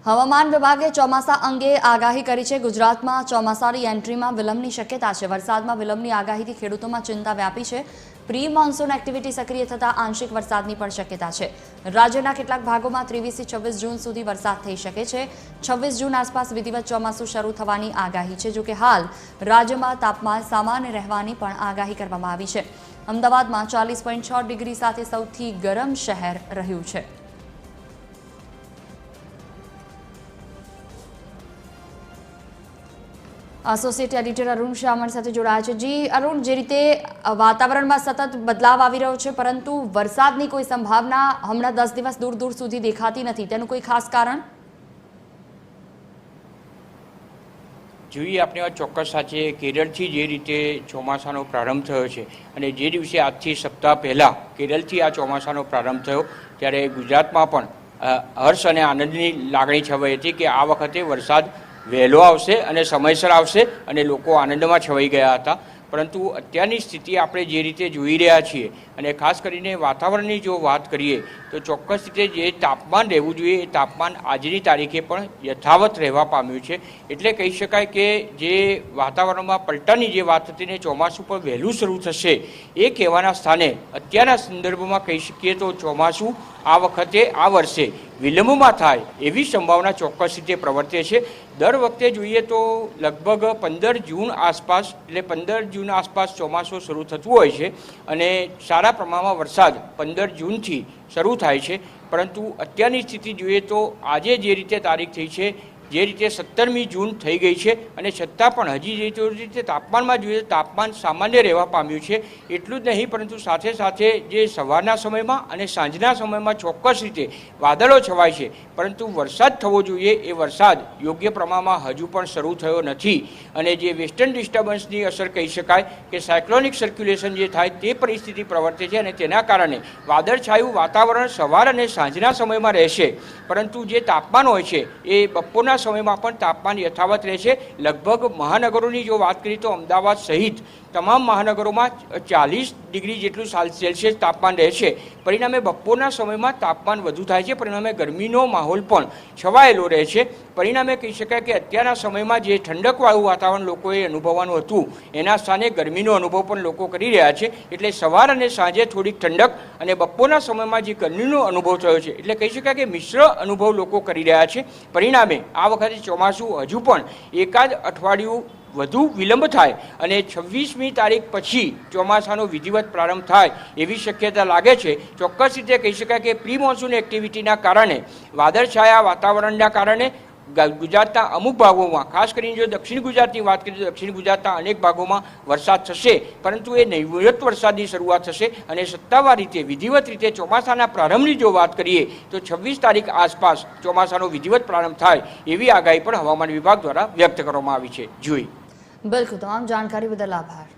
હવામાન વિભાગે ચોમાસા અંગે આગાહી કરી છે। ગુજરાતમાં ચોમાસાની એન્ટ્રીમાં વિલંબની શક્યતા છે। વરસાદમાં વિલંબની આગાહીથી ખેડૂતોમાં ચિંતા વ્યાપી છે। પ્રી મોન્સૂન એક્ટિવિટી સક્રિય થતા આંશિક વરસાદની પણ શક્યતા છે। રાજ્યના કેટલાક ભાગોમાં 23 થી 26 જૂન સુધી વરસાદ થઈ શકે છે। 26 જૂન આસપાસ વિધિવત ચોમાસું શરૂ થવાની આગાહી છે। જો કે હાલ રાજ્યમાં તાપમાન સામાન્ય રહેવાની પણ આગાહી કરવામાં આવી છે। અમદાવાદમાં 40.6 ડિગ્રી સાથે સૌથી ગરમ શહેર રહ્યું છે। એસોસિએટ એડિટર અરુણ શાહ અમારી સાથે જોડાયા છે। જી અરુણ, જે રીતે વાતાવરણમાં સતત બદલાવ આવી રહ્યો છે, પરંતુ વરસાદની કોઈ સંભાવના હમણાં 10 દિવસ દૂર સુધી દેખાતી નથી, તેનું કોઈ ખાસ કારણ? જોઈએ આપણે વાત ચોક્કસ સાચે કેરળથી જે રીતે ચોમાસાનો પ્રારંભ થયો છે અને જે દિવસે આજથી સપ્તાહ પહેલાં કેરળથી આ ચોમાસાનો પ્રારંભ થયો ત્યારે ગુજરાતમાં પણ હર્ષ અને આનંદની લાગણી છવાઈ હતી કે આ વખતે વરસાદ વહેલો આવશે અને સમયસર આવશે અને લોકો આનંદમાં છવાઈ ગયા હતા। પરંતુ અત્યારની સ્થિતિ આપણે જે રીતે જોઈ રહ્યા છીએ અને ખાસ કરીને વાતાવરણની જો વાત કરીએ તો ચોક્કસ રીતે જે તાપમાન રહેવું જોઈએ એ તાપમાન આજની તારીખે પણ યથાવત રહેવા પામ્યું છે। એટલે કહી શકાય કે જે વાતાવરણમાં પલટાની જે વાત હતી ને ચોમાસું પણ વહેલું શરૂ થશે એ કહેવાના સ્થાને અત્યારના સંદર્ભમાં કહી શકીએ તો ચોમાસું આ વખતે આ વર્ષે વિલંબમાં થાય એવી સંભાવના ચોક્કસ રીતે પ્રવર્તે છે। દર વખતે જોઈએ તો લગભગ 15 જૂન આસપાસ એટલે 15 જૂન આસપાસ ચોમાસું શરૂ થતું હોય છે અને સારા પ્રમાણમાં વરસાદ 15 જૂનથી શરૂ થાય છે। પરંતુ અત્યારની સ્થિતિ જોઈએ તો આજે જે રીતે તારીખ થઈ છે, જે રીતે 17મી જૂન થઈ ગઈ છે અને છતાં પણ હજી જે રીતે તાપમાનમાં જોઈએ તાપમાન સામાન્ય રહેવા પામ્યું છે। એટલું જ નહીં પરંતુ સાથે સાથે જે સવારના સમયમાં અને સાંજના સમયમાં ચોક્કસ રીતે વાદળો છવાય છે, પરંતુ વરસાદ થવો જોઈએ એ વરસાદ યોગ્ય પ્રમાણમાં હજુ પણ શરૂ થયો નથી। અને જે વેસ્ટર્ન ડિસ્ટર્બન્સની અસર કહી શકાય કે સાયક્લોનિક સર્ક્યુલેશન જે થાય તે પરિસ્થિતિ પ્રવર્તે છે અને તેના કારણે વાદળછાયું વાતાવરણ સવાર અને સાંજના સમયમાં રહેશે, પરંતુ જે તાપમાન હોય છે એ બપોરના સમયમાં પણ તાપમાન યથાવત રહેશે। લગભગ મહાનગરોની જો વાત કરીએ તો અમદાવાદ સહિત તમામ મહાનગરોમાં 40 ડિગ્રી જેટલું સેલ્સિયસ તાપમાન રહેશે। પરિણામે બપોરના સમયમાં તાપમાન વધુ થાય છે, પરિણામે ગરમીનો માહોલ પણ છવાયેલો રહે છે। પરિણામે કહી શકાય કે અત્યારના સમયમાં જે ઠંડકવાળું વાતાવરણ લોકોએ અનુભવવાનું હતું એના સ્થાને ગરમીનો અનુભવ પણ લોકો કરી રહ્યા છે। એટલે સવાર અને સાંજે થોડીક ઠંડક અને બપોરના સમયમાં જે ગરમીનો અનુભવ થયો છે એટલે કહી શકાય કે મિશ્ર અનુભવ લોકો કરી રહ્યા છે। પરિણામે આ વખતે ચોમાસું હજુ પણ એકાદ અઠવાડિયું વધુ વિલંબ થાય અને 26મી તારીખ પછી ચોમાસાનો વિધિવત પ્રારંભ થાય એવી શક્યતા લાગે છે। ચોક્કસ રીતે કહી શકાય કે પ્રી મોન્સૂન એક્ટિવિટીના કારણે વાદળછાયા વાતાવરણના કારણે ગુજરાતના અમુક ભાગોમાં ખાસ કરીને જો દક્ષિણ ગુજરાતની વાત કરીએ તો દક્ષિણ ગુજરાતના અનેક ભાગોમાં વરસાદ થશે, પરંતુ એ નહીવત વરસાદની શરૂઆત થશે અને સત્તાવાર રીતે વિધિવત રીતે ચોમાસાના પ્રારંભની જો વાત કરીએ તો 26 તારીખ આસપાસ ચોમાસાનો વિધિવત પ્રારંભ થાય એવી આગાહી પણ હવામાન વિભાગ દ્વારા વ્યક્ત કરવામાં આવી છે। જોઈ બિલકુલ, તમામ જાણકારી બદલ આભાર।